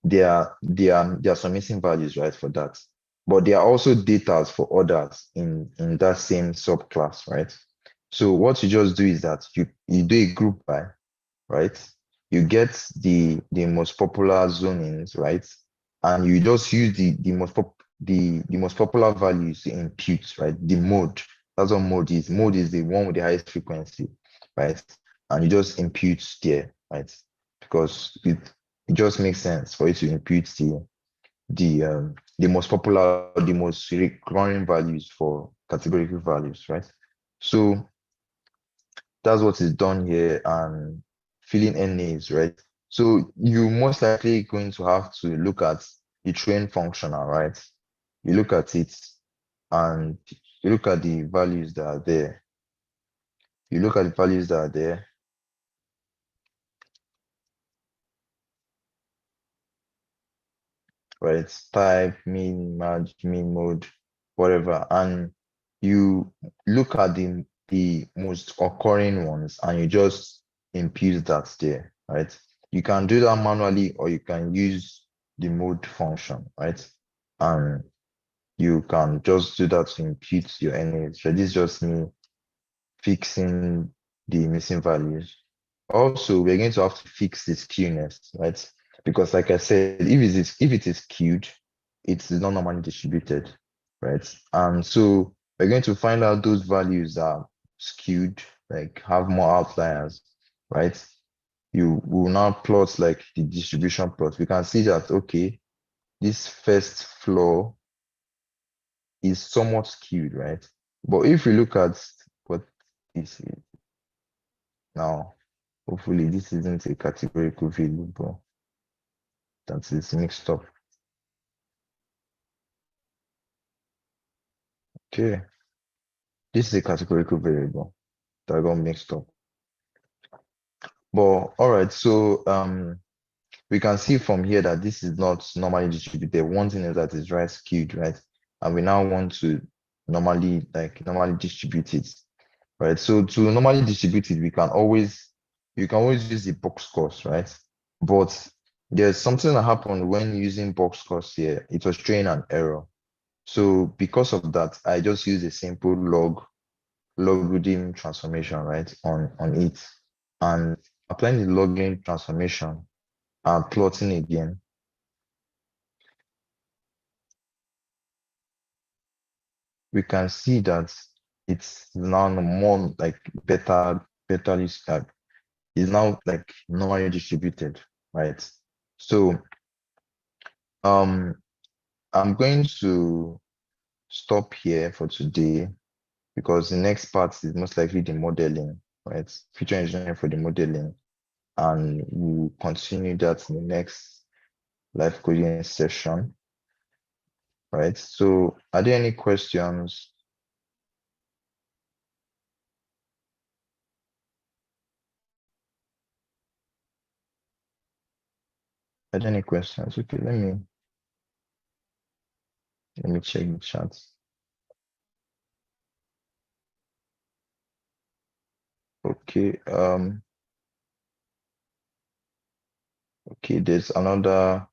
there are some missing values, right, for that. But there are also data for others in that same subclass, right? So what you just do is that you do a group by, right? You get the most popular zonings, right? And you just use the most popular values to impute, right? The mode. That's what mode is. Mode is the one with the highest frequency, right? And you just impute there, right? Because it just makes sense for you to impute the most popular, the most recurring values for categorical values, right? So that's what is done here and filling NAs, right? So you most likely going to have to look at the train functional, right? You look at it and you look at the values that are there. You look at the values that are there, right? Type, mean, merge, mean mode, whatever. And you look at the most occurring ones and you just impute that there, right? You can do that manually or you can use the mode function, right? And you can just do that to impute your NAs. So this is just me fixing the missing values. Also, we're going to have to fix the skewness, right? Because like I said, if it is skewed, it's not normally distributed, right? And so we're going to find out those values that are skewed, like have more outliers, right? You will now plot like the distribution plot. We can see that, okay, this first floor is somewhat skewed, right? But if we look at what this is now, hopefully this isn't a categorical variable that is mixed up. Okay, this is a categorical variable that got mixed up. But all right, so we can see from here that this is not normally distributed. One thing is that it's right skewed, right? And we now want to normally distribute it, right? So to normally distribute it, you can always use the box scores, right? But there's something that happened when using box scores here. It was showing an error. So because of that, I just use a simple logarithm transformation, right, on it. And applying the logarithm transformation and plotting again, we can see that it's now more like better is now like normally distributed, right? So um I'm going to stop here for today because the next part is most likely the modeling, right? Feature engineering for the modeling. And we'll continue that in the next live coding session, right? So are there any questions? Are there any questions? Okay, let me check the chat. Okay, okay, there's another,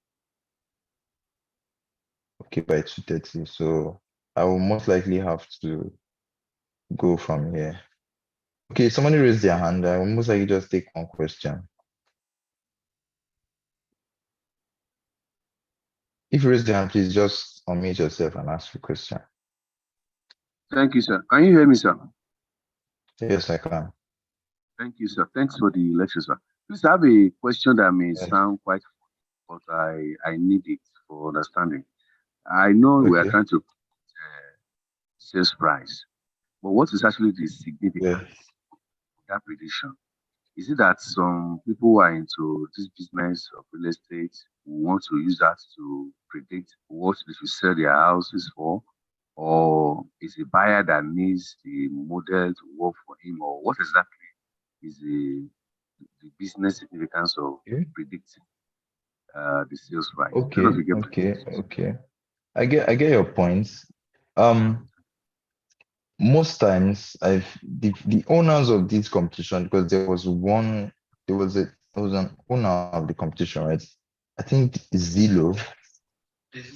okay, by 2:30. So I will most likely have to go from here. Okay, somebody raised their hand. I will most likely just take one question. If you raise your hand, please just unmute yourself and ask your question. Thank you, sir. Can you hear me, sir? Yes, I can. Thank you, sir. Thanks for the lecture, sir. Please, I have a question that may Yes. sound quite funny, but I need it for understanding. I know we are Okay. trying to sales price, but what is actually the significance Yeah. of that prediction? Is it that some people who are into this business of real estate want to use that to predict what they should sell their houses for? Or is a buyer that needs the model to work for him? Or what exactly is the business significance of Okay. predicting the sales price? I don't know if Okay. you get my Okay. point. Okay. I get your points. Um, most times the owners of this competition, because there was an owner of the competition, right? I think Zillow,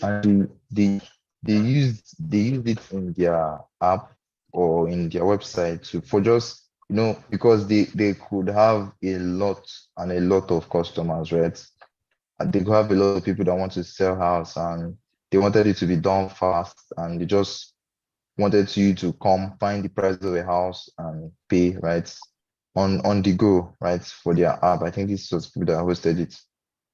and they used it in their app or in their website to for just because they could have a lot of customers, right? And they could have a lot of people that want to sell house, and they wanted it to be done fast, and they just wanted you to come find the price of a house and pay, right? On the go, right? For their app. I think this was people that hosted it.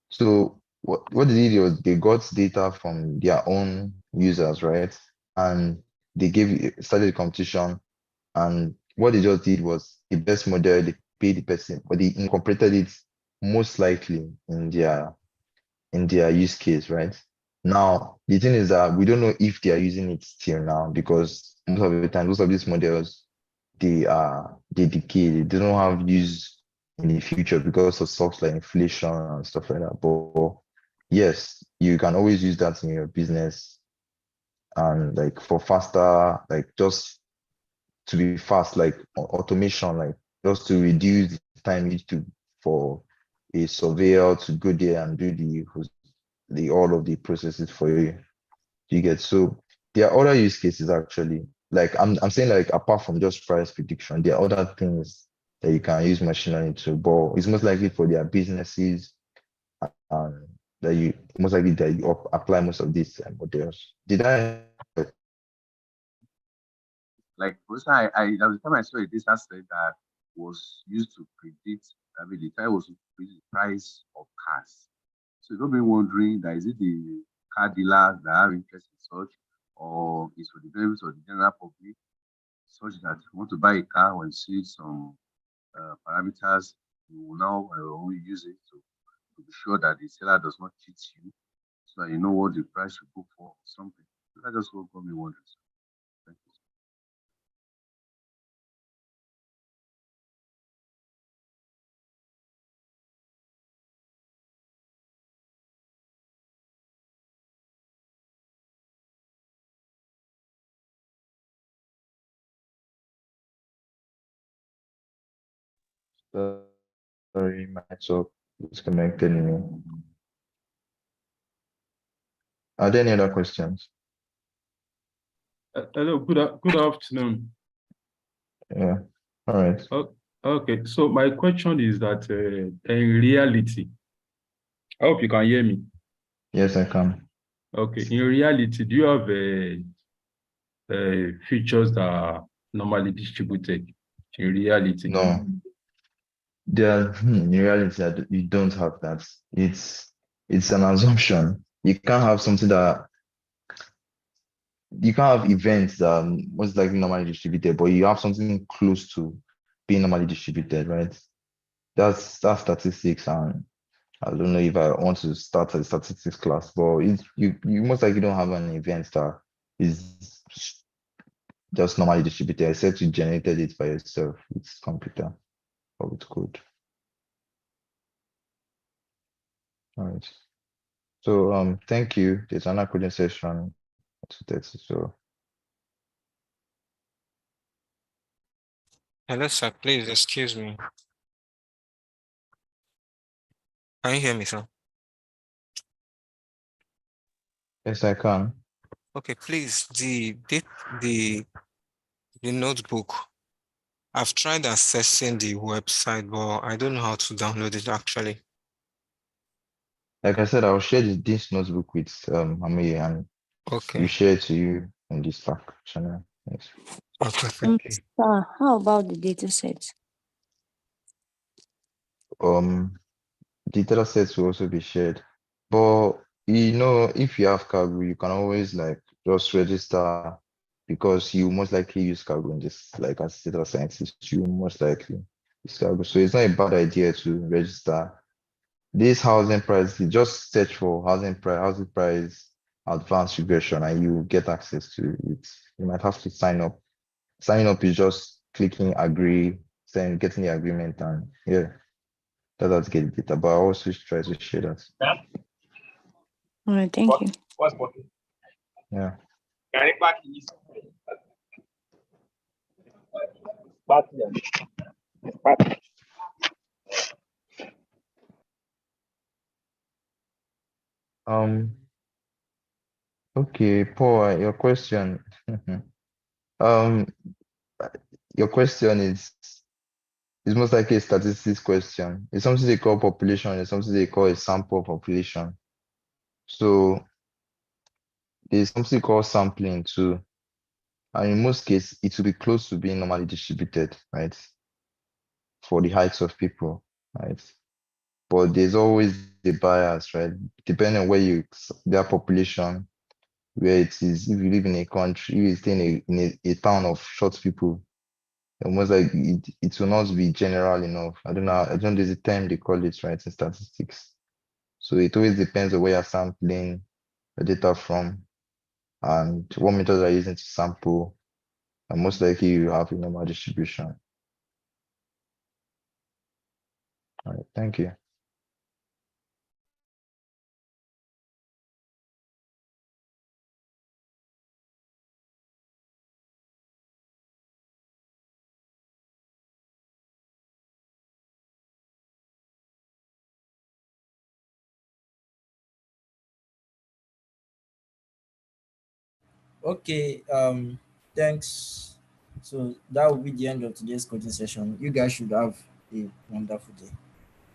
So what they did was they got data from their own users, right? And they started the competition. And what they just did was the best model, they paid the person, but they incorporated it most likely in their use case, right? Now, the thing is that we don't know if they are using it still now, because most of the time, most of these models, they decay. They don't have use in the future because of stuff like inflation and stuff like that. But yes, you can always use that in your business, and like for faster, like just to be fast, like automation, like just to reduce the time used to for a surveyor to go there and do the all of the processes for you. You get. So there are other use cases actually. Like I'm saying, like apart from just price prediction, there are other things that you can use machine learning to, but it's most likely for their businesses, and that you most likely that you apply most of these models. Did I? Like, because there was a time I saw a data set that was used to predict, I mean, the time was to predict the price of cars. So you don't be wondering that is it the car dealers that have interest in such, or is for the benefit of the general public, such that if you want to buy a car when you see some parameters, you will now only use it to be sure that the seller does not cheat you, so that you know what the price should go for or something. So that's just what got me wondering. Thank you. Sorry, my network disconnected me. Are there any other questions? Hello, good afternoon. Yeah. All right. Okay, so my question is that in reality, I hope you can hear me. Yes, I can. Okay, in reality, do you have features that are normally distributed in reality? No, in reality, you don't have that. It's an assumption. You can't have events that are most likely normally distributed, but you have something close to being normally distributed, right? That's statistics, and I don't know if I want to start a statistics class, but you most likely don't have an event that is just normally distributed, except you generated it by yourself with computer or with code. All right. So thank you. There's another coding session at 2:30. So Hello, sir. Please excuse me. Can you hear me, sir? yes, I can. Okay, please. The notebook. I've tried accessing the website, but I don't know how to download it actually. Like I said, I'll share this notebook with Ami, and we Okay. share it to you in the Slack channel. Yes. Okay, thank you. Sir, how about the data set? Um, the data sets will also be shared. But if you have cargo, you can always like just register, because you most likely use cargo in this, like as data scientist, you most likely. So it's not a bad idea to register. This housing price, you just search for housing price advanced regression, and you get access to it. You might have to sign up. Signing up is just clicking agree, then getting the agreement, and yeah, that's how to get the data. But I also try to share that. All right, thank you. Yeah. Um. Okay, Paul, your question. Um, your question is most likely a statistics question. It's something they call population. It's something they call a sample population. So there's something called sampling too. And in most cases, it will be close to being normally distributed, right? For the heights of people, right? But there's always the bias, right? Depending on their population, where it is. If you live in a country, if you stay in a town of short people, almost like it will not be general enough. I don't know. I don't know there's a term they call it, right, in statistics. So it always depends on where you're sampling the data from and what methods are using to sample. And most likely you have a normal distribution. All right, thank you. Okay, thanks. So that will be the end of today's coaching session. You guys should have a wonderful day.